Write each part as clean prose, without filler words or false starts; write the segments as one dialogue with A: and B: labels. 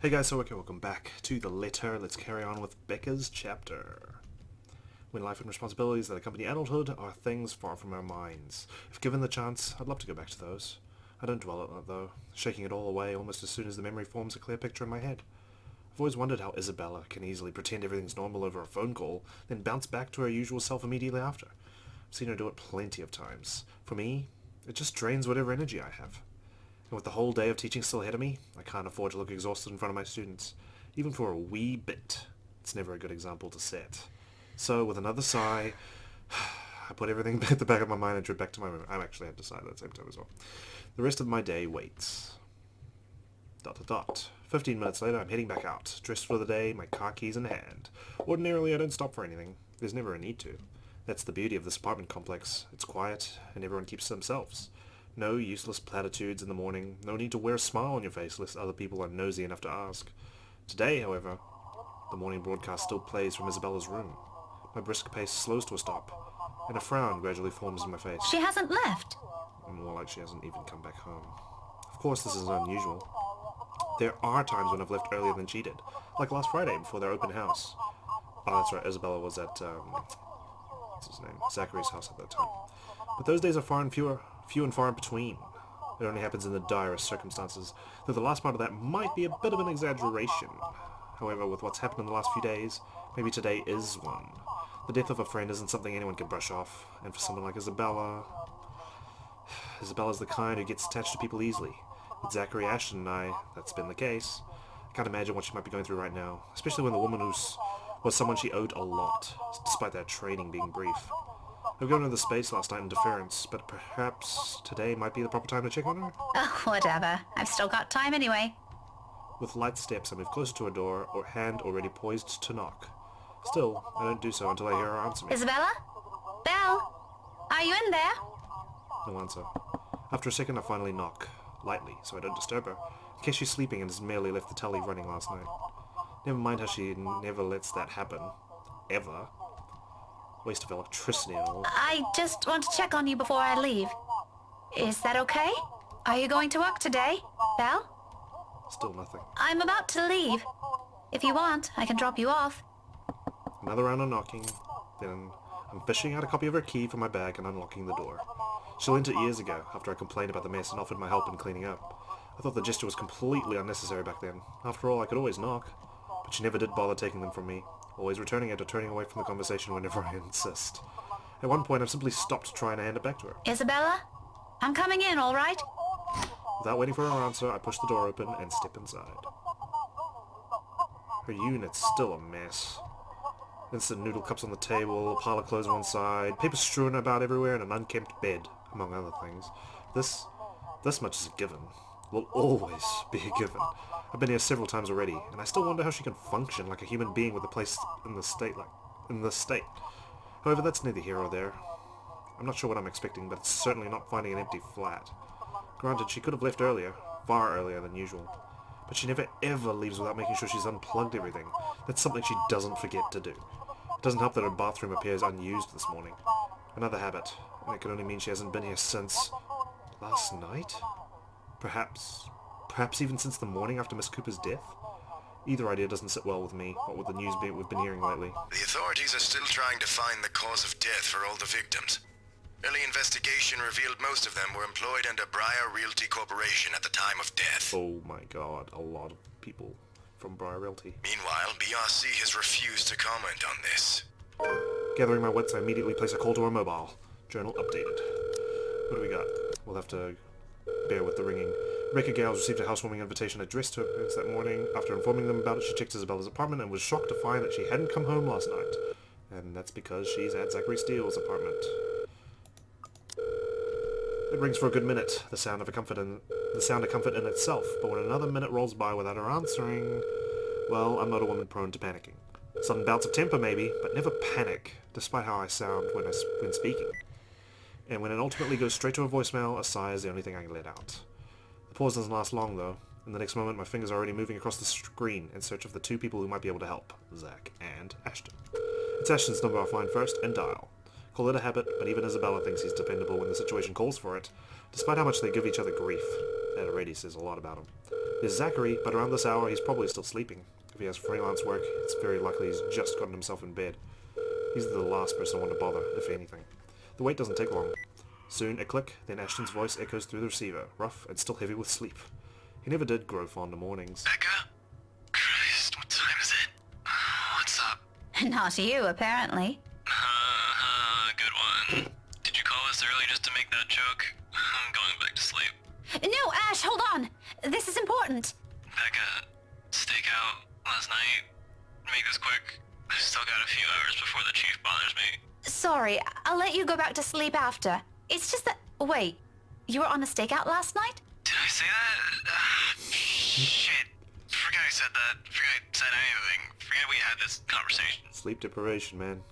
A: Hey guys, so okay, welcome back to the letter. Let's carry on with Becca's chapter. When life and responsibilities that accompany adulthood are things far from our minds. If given the chance, I'd love to go back to those. I don't dwell on it though, shaking it all away almost as soon as the memory forms a clear picture in my head. I've always wondered how Isabella can easily pretend everything's normal over a phone call, then bounce back to her usual self immediately after. I've seen her do it plenty of times. For me, it just drains whatever energy I have. And with the whole day of teaching still ahead of me, I can't afford to look exhausted in front of my students. Even for a wee bit. It's never a good example to set. So, with another sigh, I put everything at the back of my mind and drew back to my room. I actually had to sigh at the same time as well. The rest of my day waits. ... 15 minutes later, I'm heading back out, dressed for the day, my car keys in hand. Ordinarily, I don't stop for anything. There's never a need to. That's the beauty of this apartment complex. It's quiet, and everyone keeps to themselves. No useless platitudes in the morning, no need to wear a smile on your face lest other people are nosy enough to ask. Today, however, the morning broadcast still plays from Isabella's room. My brisk pace slows to a stop, and a frown gradually forms in my face.
B: She hasn't left.
A: More like she hasn't even come back home. Of course, this is unusual. There are times when I've left earlier than she did, like last Friday before their open house. Oh, that's right, Isabella was at, what's his name? Zachary's house at that time. But those days are few and far in between. It only happens in the direst circumstances, though the last part of that might be a bit of an exaggeration. However, with what's happened in the last few days, maybe today is one. The death of a friend isn't something anyone can brush off, and for someone like Isabella's the kind who gets attached to people easily. With Zachary, Ashton, and I, that's been the case. I can't imagine what she might be going through right now, especially when the woman was someone she owed a lot, despite their training being brief. I've gone into the space last night in deference, but perhaps today might be the proper time to check on her?
B: Oh, whatever. I've still got time anyway.
A: With light steps, I move closer to her door, or hand already poised to knock. Still, I don't do so until I hear her answer me.
B: Isabella? Belle? Are you in there?
A: No answer. After a second, I finally knock, lightly, so I don't disturb her, in case she's sleeping and has merely left the telly running last night. Never mind how she never lets that happen. Ever. Waste of electricity and all.
B: I just want to check on you before I leave. Is that okay? Are you going to work today, Belle?
A: Still nothing.
B: I'm about to leave. If you want, I can drop you off.
A: Another round of knocking, then I'm fishing out a copy of her key from my bag and unlocking the door. She lent it years ago, after I complained about the mess and offered my help in cleaning up. I thought the gesture was completely unnecessary back then. After all, I could always knock. But she never did bother taking them from me, always returning it or turning away from the conversation whenever I insist. At one point, I've simply stopped trying to hand it back to her.
B: Isabella? I'm coming in, all right?
A: Without waiting for her answer, I push the door open and step inside. Her unit's still a mess. Instant noodle cups on the table, a pile of clothes on one side, paper strewn about everywhere, and an unkempt bed, among other things. This much is a given. Will always be a given. I've been here several times already, and I still wonder how she can function like a human being with a place in this state. However, that's neither here or there. I'm not sure what I'm expecting, but it's certainly not finding an empty flat. Granted, she could have left earlier, far earlier than usual. But she never ever leaves without making sure she's unplugged everything. That's something she doesn't forget to do. It doesn't help that her bathroom appears unused this morning. Another habit, and it can only mean she hasn't been here since... last night? Perhaps even since the morning after Miss Cooper's death? Either idea doesn't sit well with me, what with the news we've been hearing lately.
C: The authorities are still trying to find the cause of death for all the victims. Early investigation revealed most of them were employed under Briar Realty Corporation at the time of death.
A: Oh my god, a lot of people from Briar Realty.
C: Meanwhile, BRC has refused to comment on this.
A: Gathering my wits, I immediately place a call to her mobile. Journal updated. What do we got? We'll have to bear with the ringing. Rebecca Gales received a housewarming invitation addressed to her parents that morning. After informing them about it, she checked Isabella's apartment and was shocked to find that she hadn't come home last night. And that's because she's at Zachary Steele's apartment. It rings for a good minute, the sound of comfort in itself, but when another minute rolls by without her answering, well, I'm not a woman prone to panicking. Sudden bouts of temper maybe, but never panic, despite how I sound when speaking. And when it ultimately goes straight to a voicemail, a sigh is the only thing I can let out. The pause doesn't last long though. In the next moment, my fingers are already moving across the screen in search of the two people who might be able to help, Zach and Ashton. It's Ashton's number I'll find first and dial. Call it a habit, but even Isabella thinks he's dependable when the situation calls for it, despite how much they give each other grief. That already says a lot about him. There's Zachary, but around this hour he's probably still sleeping. If he has freelance work, it's very likely he's just gotten himself in bed. He's the last person I want to bother, if anything. The wait doesn't take long. Soon, a click, then Ashton's voice echoes through the receiver, rough and still heavy with sleep. He never did grow fond of mornings.
C: Becca? Christ, what time is it? What's up?
B: Not you, apparently.
C: Good one. Did you call us early just to make that joke? I'm going back to sleep.
B: No, Ash, hold on. This is important.
C: Becca, stakeout last night. Make this quick. I've still got a few hours before the chief bothers me.
B: Sorry, I'll let you go back to sleep after. It's just that... Wait, you were on a stakeout last night?
C: Did I say that? Shit. Forget I said that. Forget I said anything. Forget we had this conversation.
A: Sleep deprivation, man.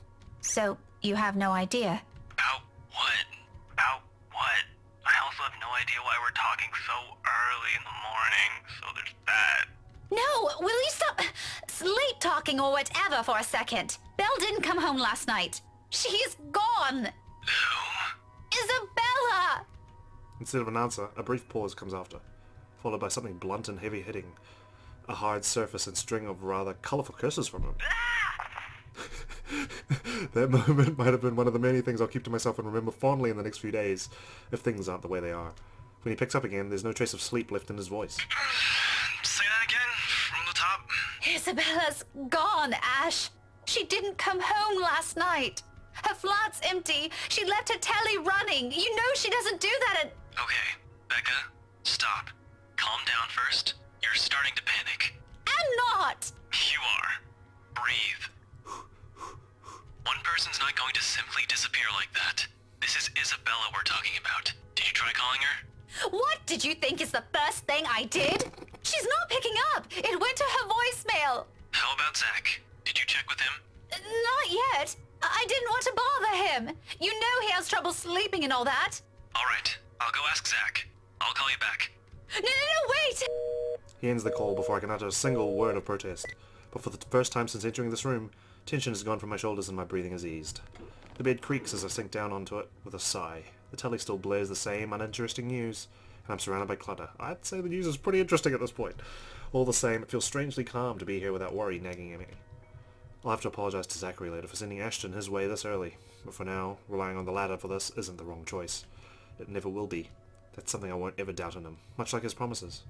B: So, you have no idea?
C: About what? About what? I also have no idea why we're talking so early in the morning, so there's that.
B: No, will you stop sleep talking or whatever for a second? Belle didn't come home last night. She's gone.
C: Who?
B: Isabella!
A: Instead of an answer, a brief pause comes after, followed by something blunt and heavy-hitting. A hard surface and string of rather colourful curses from him. That moment might have been one of the many things I'll keep to myself and remember fondly in the next few days, if things aren't the way they are. When he picks up again, there's no trace of sleep left in his voice.
C: Say that again, from the top.
B: Isabella's gone, Ash. She didn't come home last night. Her flat's empty. She left her telly running. You know she doesn't do that at...
C: Okay, Becca, stop. Calm down first. You're starting to panic.
B: I'm not!
C: You are. Breathe. One person's not going to simply disappear like that. This is Isabella we're talking about. Did you try calling her?
B: What did you think is the first thing I did? She's not picking up. It went to her voicemail.
C: How about Zach? Did you check with him?
B: Not yet. I didn't want to bother him. You know he has trouble sleeping and all that.
C: Alright, I'll go ask Zach. I'll call you back.
B: No, wait!
A: He ends the call before I can utter a single word of protest. But for the first time since entering this room, tension has gone from my shoulders and my breathing has eased. The bed creaks as I sink down onto it with a sigh. The telly still blares the same uninteresting news, and I'm surrounded by clutter. I'd say the news is pretty interesting at this point. All the same, it feels strangely calm to be here without worry nagging at me. I'll have to apologise to Zachary later for sending Ashton his way this early, but for now, relying on the ladder for this isn't the wrong choice. It never will be. That's something I won't ever doubt in him, much like his promises.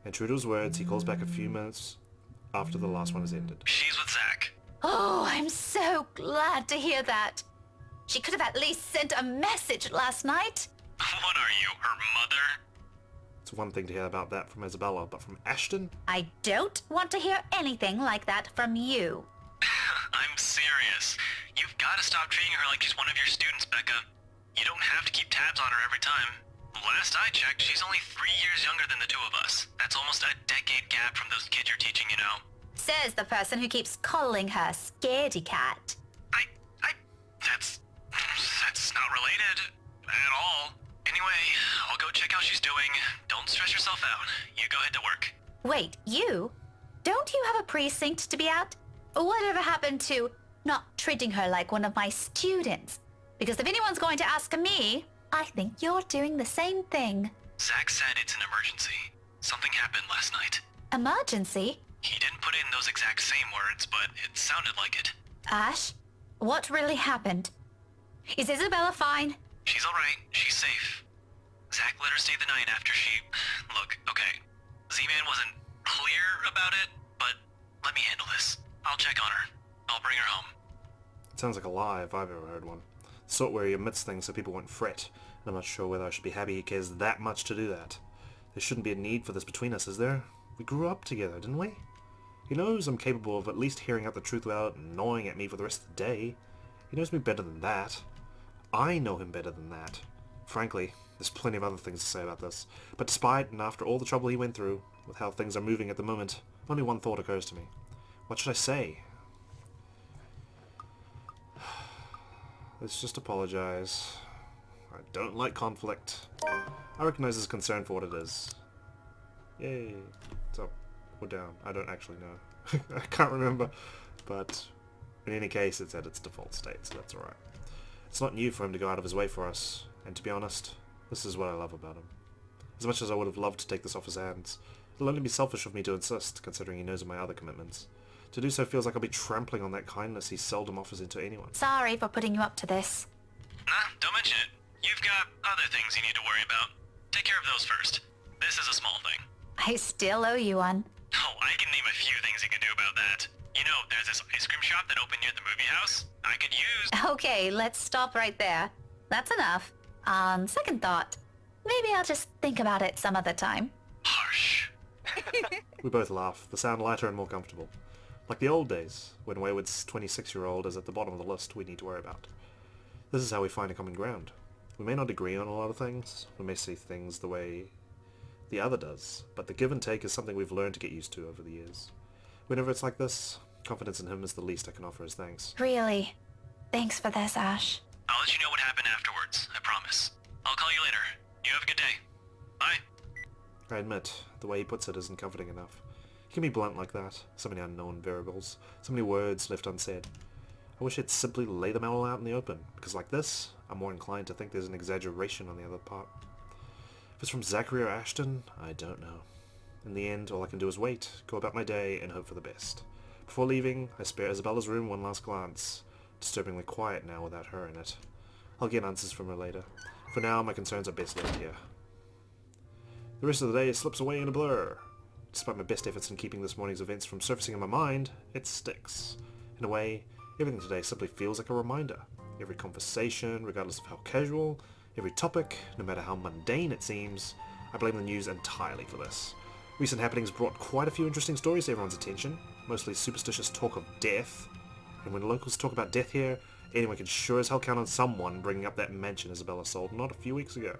A: And true to his words, he calls back a few minutes after the last one has ended.
C: She's with Zach.
B: Oh, I'm so glad to hear that. She could have at least sent a message last night.
C: What are you, her mother?
A: It's one thing to hear about that from Isabella, but from Ashton?
B: I don't want to hear anything like that from you.
C: I'm serious. You've got to stop treating her like she's one of your students, Becca. You don't have to keep tabs on her every time. Last I checked, she's only 3 years younger than the two of us. That's almost a decade gap from those kids you're teaching, you know.
B: Says the person who keeps calling her Scaredy Cat.
C: That's not related at all. Anyway, I'll go check how she's doing. Don't stress yourself out. You go ahead to work.
B: Wait, you? Don't you have a precinct to be at? Whatever happened to not treating her like one of my students? Because if anyone's going to ask me, I think you're doing the same thing.
C: Zach said it's an emergency. Something happened last night.
B: Emergency?
C: He didn't put in those exact same words, but it sounded like it.
B: Ash, what really happened? Is Isabella fine?
C: She's alright. She's safe. Zach let her stay the night after she... Look, okay. Z-Man wasn't clear about it, but let me handle this. I'll check on her. I'll bring her home.
A: It sounds like a lie if I've ever heard one. The sort where he omits things so people won't fret. And I'm not sure whether I should be happy he cares that much to do that. There shouldn't be a need for this between us, is there? We grew up together, didn't we? He knows I'm capable of at least hearing out the truth without gnawing at me for the rest of the day. He knows me better than that. I know him better than that. Frankly, there's plenty of other things to say about this. But despite and after all the trouble he went through, with how things are moving at the moment, only one thought occurs to me. What should I say? Let's just apologize. I don't like conflict. I recognize his concern for what it is. Yay. So, we're down. I don't actually know. I can't remember. But in any case, it's at its default state, so that's alright. It's not new for him to go out of his way for us, and to be honest, this is what I love about him. As much as I would have loved to take this off his hands, It'll only be selfish of me to insist, considering he knows of my other commitments. To do so feels like I'll be trampling on that kindness he seldom offers into anyone.
B: Sorry for putting you up to this.
C: Nah, don't mention it. You've got other things you need to worry about. Take care of those first. This is a small thing.
B: I still owe you one.
C: Oh, I can name a few things you can do about that. You know, there's this ice cream shop that opened near the movie house. I could use...
B: Okay, let's stop right there. That's enough. On second thought, maybe I'll just think about it some other time.
C: Harsh.
A: We both laugh, the sound lighter and more comfortable. Like the old days, when Wayward's 26-year-old is at the bottom of the list we need to worry about. This is how we find a common ground. We may not agree on a lot of things, we may see things the way the other does, but the give and take is something we've learned to get used to over the years. Whenever it's like this, confidence in him is the least I can offer as thanks.
B: Really. Thanks for this, Ash.
C: I'll let you know what happened afterwards, I promise. I'll call you later. You have a good day. Bye.
A: I admit, the way he puts it isn't comforting enough. He can be blunt like that, so many unknown variables, so many words left unsaid. I wish he'd simply lay them all out in the open, because like this, I'm more inclined to think there's an exaggeration on the other part. If it's from Zachary or Ashton, I don't know. In the end, all I can do is wait, go about my day, and hope for the best. Before leaving, I spare Isabella's room one last glance. Disturbingly quiet now without her in it. I'll get answers from her later. For now, my concerns are best left here. The rest of the day slips away in a blur. Despite my best efforts in keeping this morning's events from surfacing in my mind, it sticks. In a way, everything today simply feels like a reminder. Every conversation, regardless of how casual, every topic, no matter how mundane it seems, I blame the news entirely for this. Recent happenings brought quite a few interesting stories to everyone's attention, mostly superstitious talk of death. And when locals talk about death here, anyone can sure as hell count on someone bringing up that mansion Isabella sold not a few weeks ago.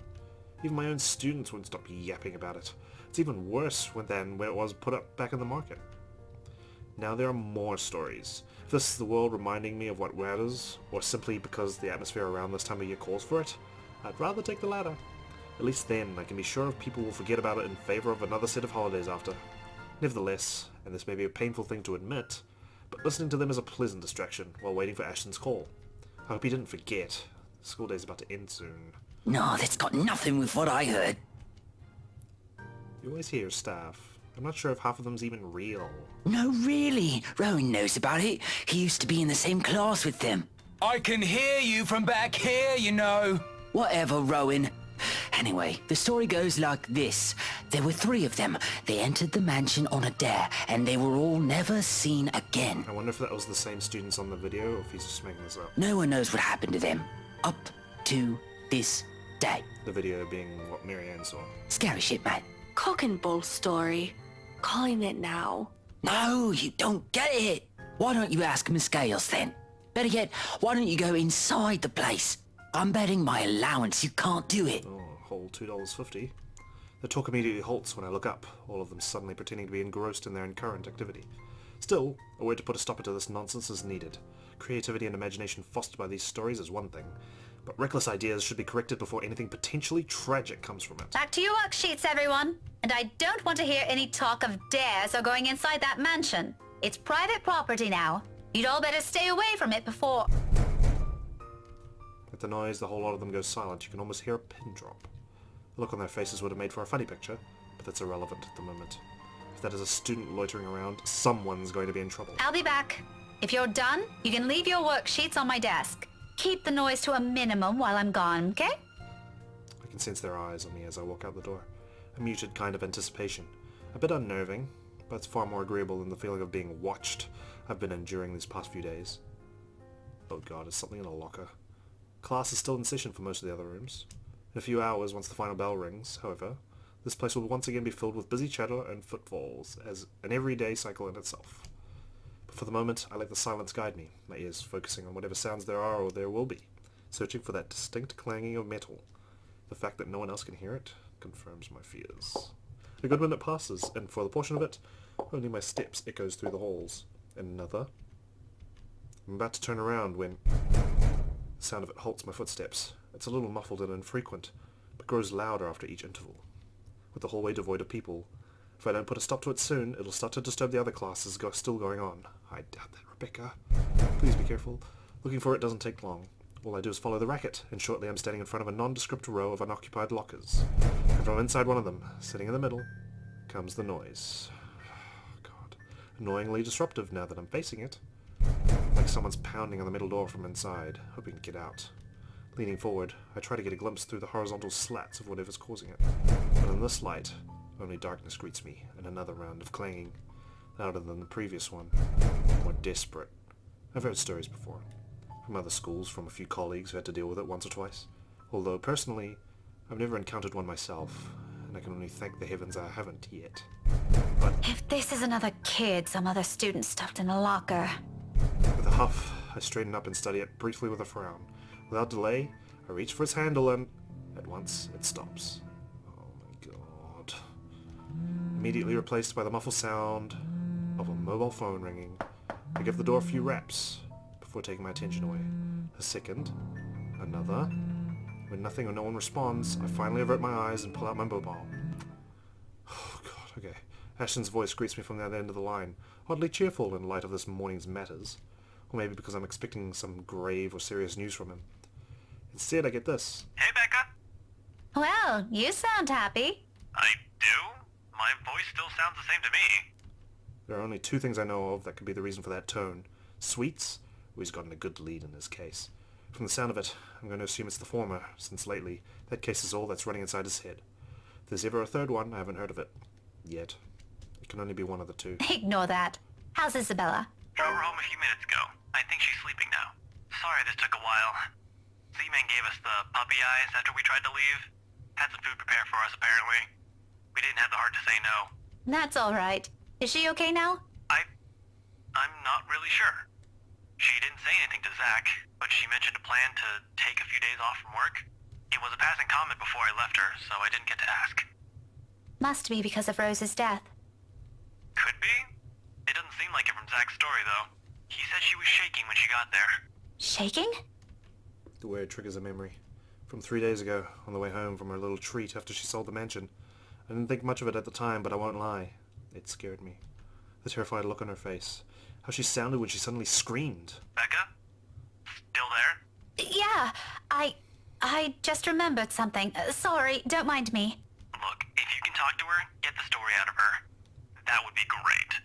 A: Even my own students wouldn't stop yapping about it. It's even worse than when it was put up back in the market. Now there are more stories. If this is the world reminding me of what matters, or simply because the atmosphere around this time of year calls for it, I'd rather take the latter. At least then I can be sure people will forget about it in favour of another set of holidays after. Nevertheless, and this may be a painful thing to admit, but listening to them is a pleasant distraction while waiting for Ashton's call. I hope he didn't forget. The school day's about to end soon.
D: No, that's got nothing with what I heard.
A: You always hear staff. I'm not sure if half of them's even real.
D: No, really. Rowan knows about it. He used to be in the same class with them.
E: I can hear you from back here, you know.
D: Whatever, Rowan. Anyway, the story goes like this. There were 3 of them. They entered the mansion on a dare, and they were all never seen again.
A: I wonder if that was the same students on the video, or if he's just making this up.
D: No one knows what happened to them. Up to this day.
A: The video being what Marianne saw.
D: Scary shit, man.
F: Cock and bull story. Calling it now.
D: No, you don't get it. Why don't you ask Miss Gales then? Better yet, why don't you go inside the place? I'm betting my allowance you can't do it.
A: Oh, a whole $2.50. The talk immediately halts when I look up, all of them suddenly pretending to be engrossed in their current activity. Still, a way to put a stopper to this nonsense is needed. Creativity and imagination fostered by these stories is one thing, but reckless ideas should be corrected before anything potentially tragic comes from it.
B: Back to your worksheets, everyone. And I don't want to hear any talk of dares or going inside that mansion. It's private property now. You'd all better stay away from it before...
A: At the noise, the whole lot of them goes silent. You can almost hear a pin drop. The look on their faces would have made for a funny picture, but that's irrelevant at the moment. If that is a student loitering around, someone's going to be in trouble.
B: I'll be back. If you're done, you can leave your worksheets on my desk. Keep the noise to a minimum while I'm gone, okay?
A: I can sense their eyes on me as I walk out the door. A muted kind of anticipation. A bit unnerving, but it's far more agreeable than the feeling of being watched I've been enduring these past few days. Oh god, is something in a locker? Class is still in session for most of the other rooms. In a few hours, once the final bell rings, however, this place will once again be filled with busy chatter and footfalls, as an everyday cycle in itself. But for the moment, I let the silence guide me, my ears focusing on whatever sounds there are or there will be, searching for that distinct clanging of metal. The fact that no one else can hear it confirms my fears. A good minute passes, and for the portion of it, only my steps echoes through the halls. And another. I'm about to turn around when... The sound of it halts my footsteps. It's a little muffled and infrequent, but grows louder after each interval. With the hallway devoid of people, if I don't put a stop to it soon, it'll start to disturb the other classes still going on. I doubt that, Rebecca. Please be careful. Looking for it doesn't take long. All I do is follow the racket, and shortly I'm standing in front of a nondescript row of unoccupied lockers. And from inside one of them, sitting in the middle, comes the noise. Oh, God. Annoyingly disruptive now that I'm facing it. Like someone's pounding on the middle door from inside, hoping to get out. Leaning forward, I try to get a glimpse through the horizontal slats of whatever's causing it. But in this light, only darkness greets me, and another round of clanging, louder than the previous one, more desperate. I've heard stories before, from other schools, from a few colleagues who had to deal with it once or twice. Although, personally, I've never encountered one myself, and I can only thank the heavens I haven't yet. But
B: If this is another kid some other student stuffed in a locker...
A: with a huff, I straighten up and study it briefly with a frown. Without delay, I reach for its handle and, at once, it stops. Oh my God. Immediately replaced by the muffled sound of a mobile phone ringing. I give the door a few raps before taking my attention away. A second. Another. When nothing or no one responds, I finally avert my eyes and pull out my mobile. Oh God, okay. Ashton's voice greets me from the other end of the line, oddly cheerful in light of this morning's matters. Or maybe because I'm expecting some grave or serious news from him. Instead, I get this.
C: Hey, Becca.
B: Well, you sound happy.
C: I do? My voice still sounds the same to me.
A: There are only two things I know of that could be the reason for that tone. Sweets, or he's gotten a good lead in his case. From the sound of it, I'm going to assume it's the former, since lately, that case is all that's running inside his head. If there's ever a third one, I haven't heard of it. Yet. It can only be one of the two.
B: Ignore that. How's Isabella?
C: Drove her home a few minutes ago. I think she's sleeping now. Sorry this took a while. Z-Man gave us the puppy eyes after we tried to leave. Had some food prepared for us, apparently. We didn't have the heart to say no.
B: That's all right. Is she okay now?
C: I'm not really sure. She didn't say anything to Zach, but she mentioned a plan to take a few days off from work. It was a passing comment before I left her, so I didn't get to ask.
B: Must be because of Rose's death.
C: Could be. It doesn't seem like it from Zach's story, though. He said she was shaking when she got there.
B: Shaking?
A: The word triggers a memory. From 3 days ago, on the way home from her little treat after she sold the mansion. I didn't think much of it at the time, but I won't lie. It scared me. The terrified look on her face. How she sounded when she suddenly screamed.
C: Becca? Still there?
B: Yeah, I just remembered something. Sorry, don't mind me.
C: Look, if you can talk to her, get the story out of her. That would be great.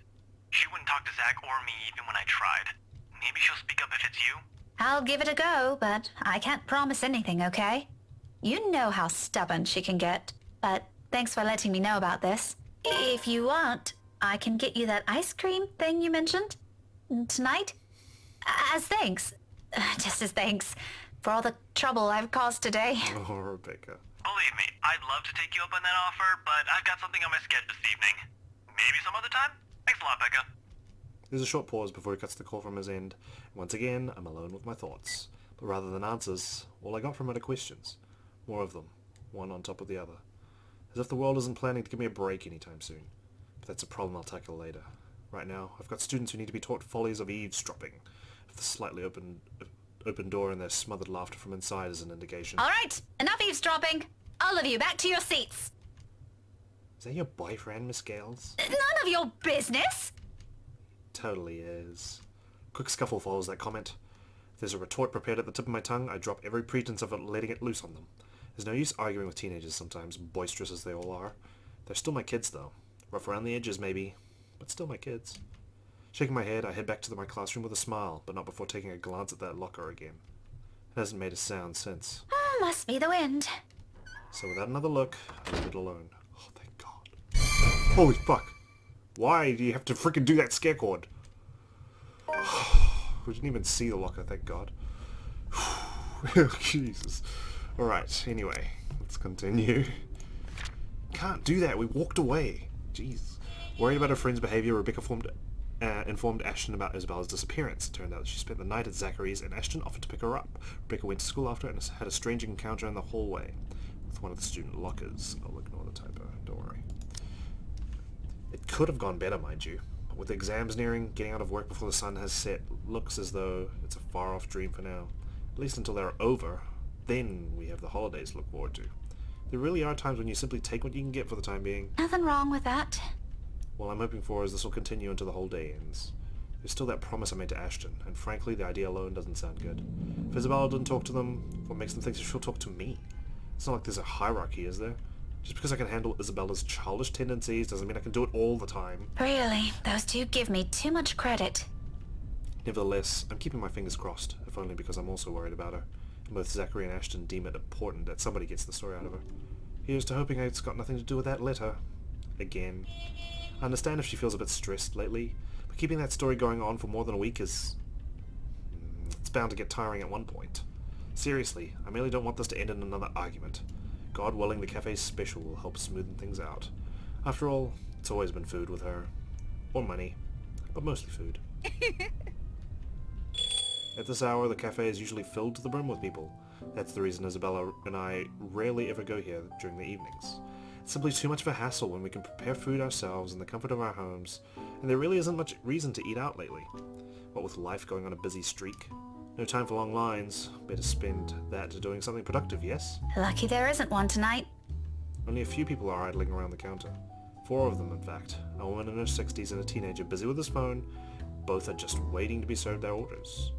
C: She wouldn't talk to Zach or me even when I tried. Maybe she'll speak up if it's you?
B: I'll give it a go, but I can't promise anything, okay? You know how stubborn she can get. But thanks for letting me know about this. If you want, I can get you that ice cream thing you mentioned tonight. As thanks. Just as thanks for all the trouble I've caused today.
A: Oh, Rebecca.
C: Believe me, I'd love to take you up on that offer, but I've got something on my schedule this evening. Maybe some other time? Thanks a lot, Becca.
A: There's a short pause before he cuts the call from his end. Once again, I'm alone with my thoughts. But rather than answers, all I got from it are questions. More of them, one on top of the other. As if the world isn't planning to give me a break anytime soon. But that's a problem I'll tackle later. Right now, I've got students who need to be taught follies of eavesdropping. If the slightly open door and their smothered laughter from inside is an indication.
B: All right, enough eavesdropping. All of you, back to your seats.
A: Is that your boyfriend, Miss Gales?
B: None of your business.
A: Totally is. Quick scuffle follows that comment. If there's a retort prepared at the tip of my tongue, I drop every pretense of letting it loose on them. There's no use arguing with teenagers sometimes, boisterous as they all are. They're still my kids, though. Rough around the edges, maybe, but still my kids. Shaking my head, I head back to my classroom with a smile, but not before taking a glance at that locker again. It hasn't made a sound since.
B: Oh, must be the wind.
A: So without another look, I leave it alone. Oh, thank God. Holy fuck. Why do you have to freaking do that scare cord? We didn't even see the locker, thank God. Jesus. Alright, anyway, let's continue. Can't do that, we walked away. Jeez. Worried about her friend's behaviour, Rebecca informed Ashton about Isabella's disappearance. It turned out that she spent the night at Zachary's and Ashton offered to pick her up. Rebecca went to school after and had a strange encounter in the hallway with one of the student lockers. I'll ignore the typo, don't worry. It could have gone better, mind you. With the exams nearing, getting out of work before the sun has set looks as though it's a far-off dream for now. At least until they're over. Then we have the holidays to look forward to. There really are times when you simply take what you can get for the time being.
B: Nothing wrong with that.
A: What I'm hoping for is this will continue until the whole day ends. There's still that promise I made to Ashton, and frankly, the idea alone doesn't sound good. If Isabella doesn't talk to them, what makes them think she'll talk to me? It's not like there's a hierarchy, is there? Just because I can handle Isabella's childish tendencies doesn't mean I can do it all the time.
B: Really, those two give me too much credit.
A: Nevertheless, I'm keeping my fingers crossed, if only because I'm also worried about her, and both Zachary and Ashton deem it important that somebody gets the story out of her. Here's to hoping it's got nothing to do with that letter. Again. I understand if she feels a bit stressed lately, but keeping that story going on for more than a week is... it's bound to get tiring at one point. Seriously, I merely don't want this to end in another argument. God willing, the cafe's special will help smoothen things out. After all, it's always been food with her. Or money. But mostly food. At this hour, the cafe is usually filled to the brim with people. That's the reason Isabella and I rarely ever go here during the evenings. It's simply too much of a hassle when we can prepare food ourselves in the comfort of our homes, and there really isn't much reason to eat out lately. What with life going on a busy streak. No time for long lines. Better spend that doing something productive, yes?
B: Lucky there isn't one tonight.
A: Only a few people are idling around the counter. 4 of them, in fact. A woman in her 60s and a teenager busy with his phone. Both are just waiting to be served their orders.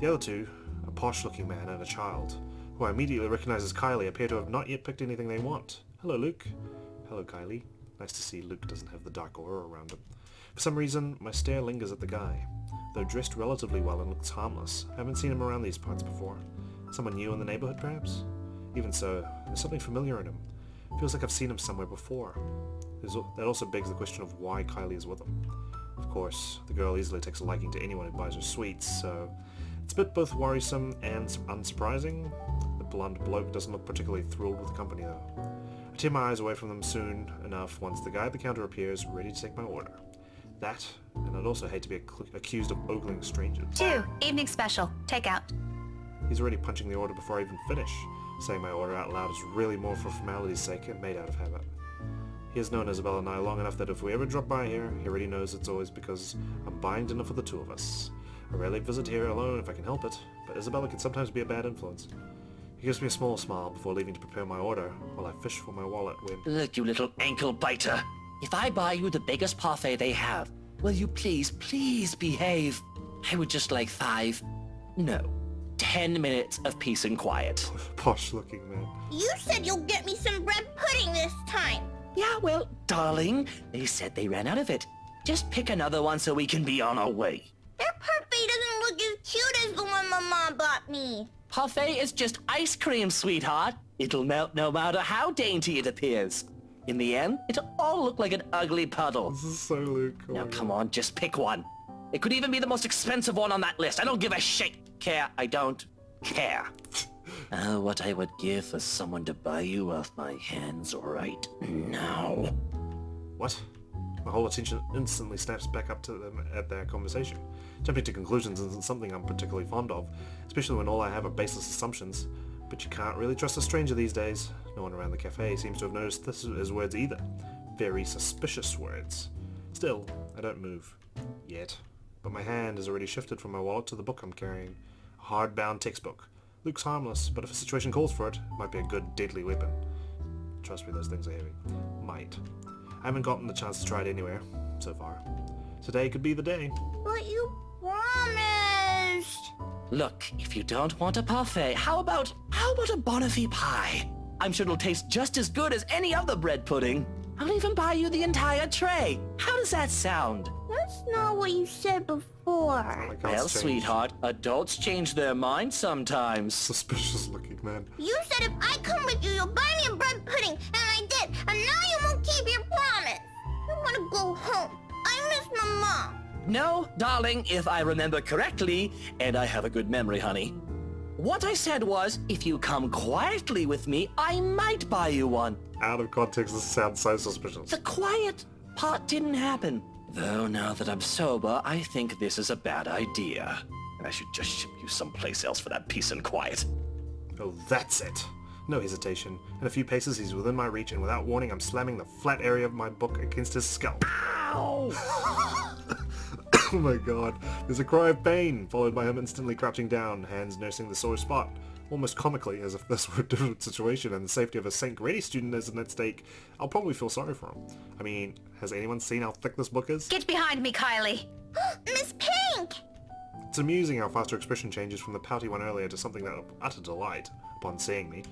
A: The other 2, a posh-looking man and a child, who I immediately recognize as Kylie, appear to have not yet picked anything they want. Hello, Luke. Hello, Kylie. Nice to see Luke doesn't have the dark aura around him. For some reason, my stare lingers at the guy. Though dressed relatively well and looks harmless, I haven't seen him around these parts before. Someone new in the neighborhood, perhaps? Even so, there's something familiar in him. Feels like I've seen him somewhere before. That also begs the question of why Kylie is with him. Of course, the girl easily takes a liking to anyone who buys her sweets, so it's a bit both worrisome and unsurprising. The blonde bloke doesn't look particularly thrilled with the company, though. I tear my eyes away from them soon enough once the guy at the counter appears, ready to take my order. That, and I'd also hate to be accused of ogling strangers.
B: 2, evening special, takeout.
A: He's already punching the order before I even finish. Saying my order out loud is really more for formality's sake and made out of habit. He has known Isabella and I long enough that if we ever drop by here, he already knows it's always because I'm buying dinner for the 2 of us. I rarely visit here alone if I can help it, but Isabella can sometimes be a bad influence. He gives me a small smile before leaving to prepare my order, while I fish for my wallet when...
D: Look, you little ankle biter. If I buy you the biggest parfait they have, will you please behave? I would just like 10 minutes of peace and quiet.
A: Posh-looking man.
G: You said you'll get me some bread pudding this time.
D: Yeah, well, darling, they said they ran out of it. Just pick another one so we can be on our way.
G: Their parfait doesn't look as cute as the one my mom bought me.
D: Parfait is just ice cream, sweetheart. It'll melt no matter how dainty it appears. In the end, it'll all look like an ugly puddle.
A: This is so Luke. Oh
D: Now
A: my
D: come on, just pick one. It could even be the most expensive one on that list. I don't give a shit. I don't care. Oh, what I would give for someone to buy you off my hands right now.
A: What? My whole attention instantly snaps back up to them at their conversation. Jumping to conclusions isn't something I'm particularly fond of, especially when all I have are baseless assumptions. But you can't really trust a stranger these days. No one around the cafe seems to have noticed this as words either. Very suspicious words. Still, I don't move. Yet. But my hand has already shifted from my wallet to the book I'm carrying. A hardbound textbook. Looks harmless, but if a situation calls for it, it might be a good deadly weapon. Trust me, those things are heavy. Might. I haven't gotten the chance to try it anywhere, so far. Today could be the day.
G: But you promised.
D: Look, if you don't want a parfait, how about a Bonifay pie? I'm sure it'll taste just as good as any other bread pudding. I'll even buy you the entire tray. How does that sound?
G: That's not what you said before.
A: Like
D: Well, sweetheart, adults change their minds sometimes.
A: Suspicious looking man.
G: You said if I come with you, you'll buy me a bread pudding, and I did, and now you won't keep your promise. I want to go home. I miss my mom.
D: No, darling, if I remember correctly, and I have a good memory, honey. What I said was, if you come quietly with me, I might buy you one.
A: Out of context, this sounds so suspicious.
D: The quiet part didn't happen. Though now that I'm sober, I think this is a bad idea. And I should just ship you someplace else for that peace and quiet.
A: Oh, that's it. No hesitation. In a few paces, he's within my reach, and without warning, I'm slamming the flat area of my book against his skull.
D: Ow!
A: Oh my god. There's a cry of pain, followed by him instantly crouching down, hands nursing the sore spot. Almost comically, as if this were a different situation and the safety of a St. Grady student is at stake, I'll probably feel sorry for him. I mean, has anyone seen how thick this book is?
B: Get behind me, Kylie.
G: Miss Pink!
A: It's amusing how fast her expression changes from the pouty one earlier to something that of utter delight upon seeing me.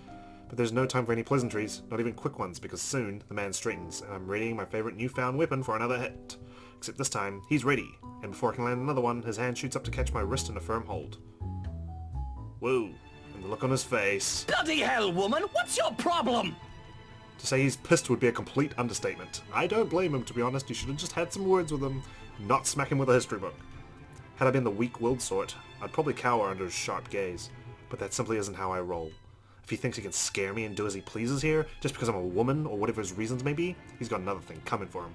A: But there's no time for any pleasantries, not even quick ones, because soon the man straightens, and I'm readying my favorite newfound weapon for another hit. Except this time, he's ready, and before I can land another one, his hand shoots up to catch my wrist in a firm hold. Whoa, and the look on his face.
D: Bloody hell, woman! What's your problem?
A: To say he's pissed would be a complete understatement. I don't blame him, to be honest. You should have just had some words with him, not smack him with a history book. Had I been the weak-willed sort, I'd probably cower under his sharp gaze, but that simply isn't how I roll. If he thinks he can scare me and do as he pleases here, just because I'm a woman, or whatever his reasons may be, he's got another thing coming for him.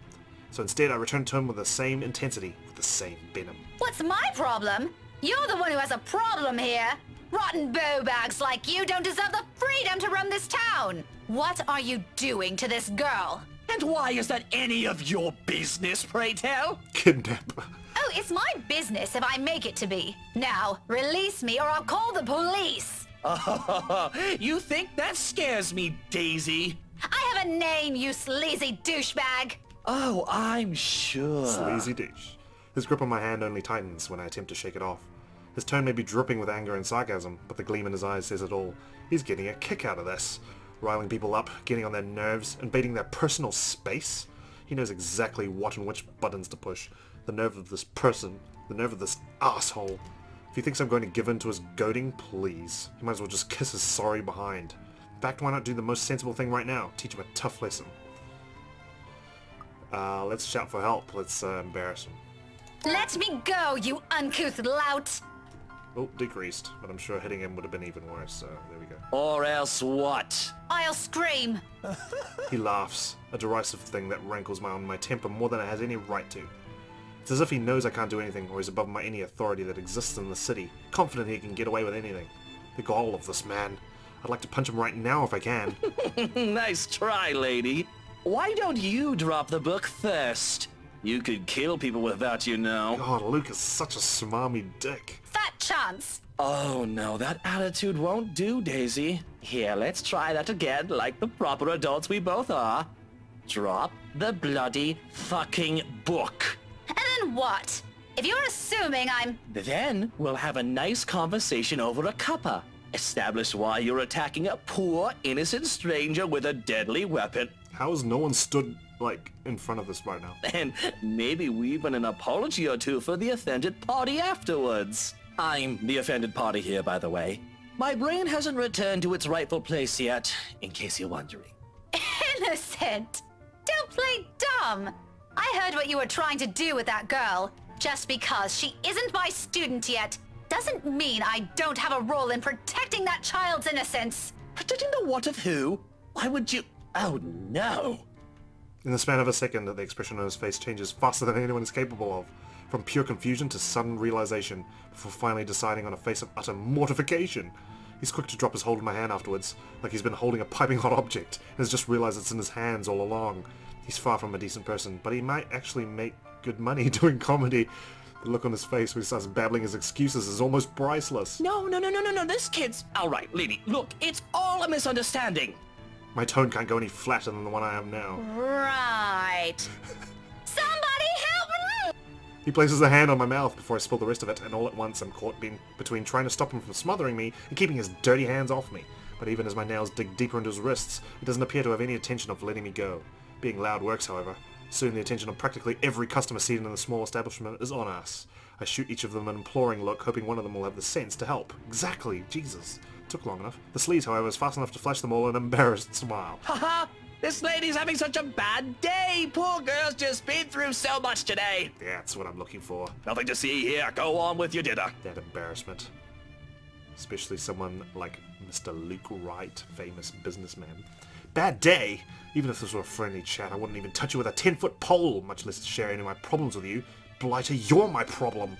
A: So instead, I return to him with the same intensity, with the same venom.
B: What's my problem? You're the one who has a problem here. Rotten bowbags like you don't deserve the freedom to run this town. What are you doing to this girl?
D: And why is that any of your business, pray tell?
A: Kidnap.
B: Oh, it's my business if I make it to be. Now, release me or I'll call the police.
D: Oh, you think that scares me, Daisy?
B: I have a name, you sleazy douchebag.
D: Oh, I'm sure.
A: Sleazy douche. His grip on my hand only tightens when I attempt to shake it off. His tone may be dripping with anger and sarcasm, but the gleam in his eyes says it all. He's getting a kick out of this. Riling people up, getting on their nerves, invading their personal space. He knows exactly what and which buttons to push. The nerve of this person. The nerve of this asshole. If he thinks I'm going to give in to his goading, please. He might as well just kiss his sorry behind. In fact, why not do the most sensible thing right now? Teach him a tough lesson. Let's shout for help. Let's embarrass him.
B: Let me go, you uncouth lout.
A: Oh, decreased, but I'm sure hitting him would have been even worse, so there we go.
D: Or else what?
B: I'll scream.
A: He laughs, a derisive thing that rankles my temper more than it has any right to. It's as if he knows I can't do anything or is above any authority that exists in the city, confident he can get away with anything. The gall of this man. I'd like to punch him right now if I can.
D: Nice try, lady. Why don't you drop the book first? You could kill people with that, you know.
A: God, Luke is such a smarmy dick.
B: Fat chance.
D: Oh no, that attitude won't do, Daisy. Here, let's try that again, like the proper adults we both are. Drop the bloody fucking book.
B: And then what? If you're assuming I'm...
D: Then we'll have a nice conversation over a cuppa. Establish why you're attacking a poor, innocent stranger with a deadly weapon.
A: How has no one stood, like, in front of this right now?
D: And maybe even an apology or two for the offended party afterwards. I'm the offended party here, by the way. My brain hasn't returned to its rightful place yet, in case you're wondering.
B: Innocent. Don't play dumb. I heard what you were trying to do with that girl. Just because she isn't my student yet doesn't mean I don't have a role in protecting that child's innocence.
D: Protecting the what of who? Why would you... Oh no.
A: In the span of a second, the expression on his face changes faster than anyone is capable of. From pure confusion to sudden realization, before finally deciding on a face of utter mortification. He's quick to drop his hold of my hand afterwards, like he's been holding a piping hot object, and has just realized it's in his hands all along. He's far from a decent person, but he might actually make good money doing comedy. The look on his face when he starts babbling his excuses is almost priceless.
D: No, this kid's... Alright, lady, look, it's all a misunderstanding.
A: My tone can't go any flatter than the one I have now.
B: Right. Somebody help me!
A: He places a hand on my mouth before I spill the rest of it, and all at once I'm caught between trying to stop him from smothering me and keeping his dirty hands off me. But even as my nails dig deeper into his wrists, he doesn't appear to have any intention of letting me go. Being loud works, however. Soon the attention of practically every customer seated in the small establishment is on us. I shoot each of them an imploring look, hoping one of them will have the sense to help. Exactly, Jesus. Took long enough. The sleaze, however, is fast enough to flash them all an embarrassed smile.
D: Haha! This lady's having such a bad day! Poor girl's just been through so much today!
A: That's what I'm looking for.
D: Nothing to see here. Go on with your dinner.
A: That embarrassment. Especially someone like Mr. Luke Wright, famous businessman. Bad day? Even if this were a friendly chat, I wouldn't even touch you with a 10-foot pole, much less share any of my problems with you. Blighter, you're my problem!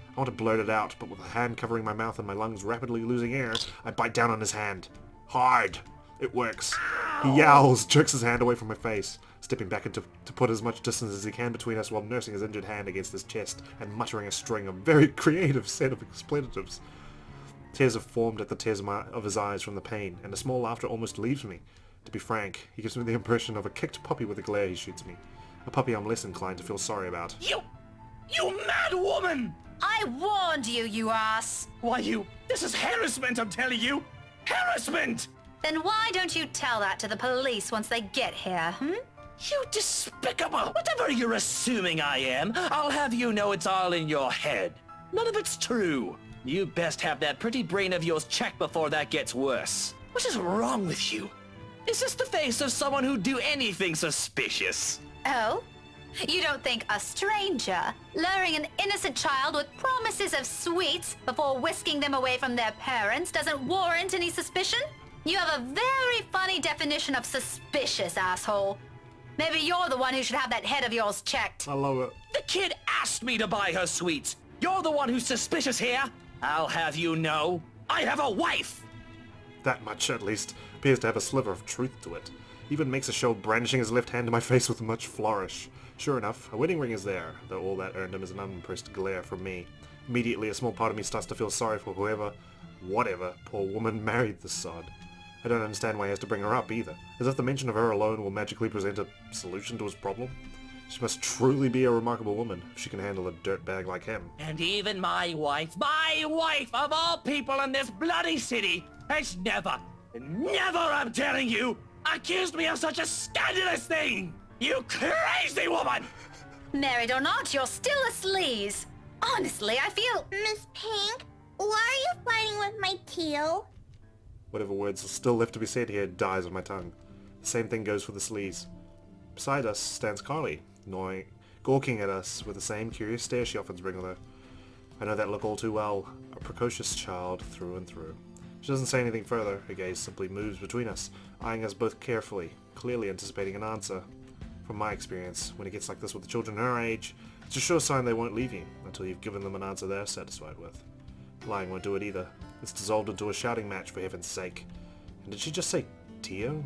A: I want to blurt it out, but with a hand covering my mouth and my lungs rapidly losing air, I bite down on his hand. Hard! It works. He yowls, jerks his hand away from my face, stepping back to put as much distance as he can between us while nursing his injured hand against his chest and muttering a string of very creative set of expletives. Tears have formed at the tears of his eyes from the pain, and a small laughter almost leaves me. To be frank, he gives me the impression of a kicked puppy with the glare he shoots me. A puppy I'm less inclined to feel sorry about.
D: You mad woman!
B: I warned you, you ass.
D: Why this is harassment, I'm telling you! Harassment!
B: Then why don't you tell that to the police once they get here,
D: You despicable! Whatever you're assuming I am, I'll have you know it's all in your head. None of it's true. You best have that pretty brain of yours checked before that gets worse. What is wrong with you? Is this the face of someone who'd do anything suspicious?
B: Oh? You don't think a stranger luring an innocent child with promises of sweets before whisking them away from their parents doesn't warrant any suspicion? You have a very funny definition of suspicious, asshole. Maybe you're the one who should have that head of yours checked.
A: I love it.
D: The kid asked me to buy her sweets. You're the one who's suspicious here. I'll have you know, I have a wife.
A: That much, at least, appears to have a sliver of truth to it. Even makes a show of brandishing his left hand to my face with much flourish. Sure enough, a wedding ring is there, though all that earned him is an unimpressed glare from me. Immediately, a small part of me starts to feel sorry for whatever poor woman married the sod. I don't understand why he has to bring her up either, as if the mention of her alone will magically present a solution to his problem. She must truly be a remarkable woman if she can handle a dirtbag like him.
D: And even my wife of all people in this bloody city, has never, I'm telling you, accused me of such a scandalous thing! You crazy woman!
B: Married or not, you're still a sleaze. Honestly, I feel...
G: Miss Pink, why are you fighting with my tail?
A: Whatever words are still left to be said here dies on my tongue. The same thing goes for the sleaze. Beside us stands Carly, gawking at us with the same curious stare she often brings with her. I know that look all too well, a precocious child through and through. She doesn't say anything further, her gaze simply moves between us, eyeing us both carefully, clearly anticipating an answer. From my experience, when it gets like this with the children her age, it's a sure sign they won't leave you until you've given them an answer they're satisfied with. Lying won't do it either. It's dissolved into a shouting match for heaven's sake. And did she just say Tio?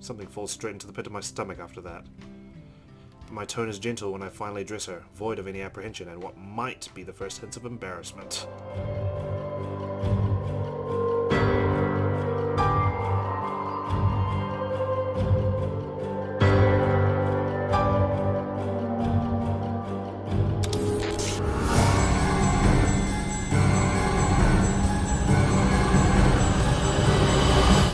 A: Something falls straight into the pit of my stomach after that. But my tone is gentle when I finally address her, void of any apprehension and what might be the first hints of embarrassment.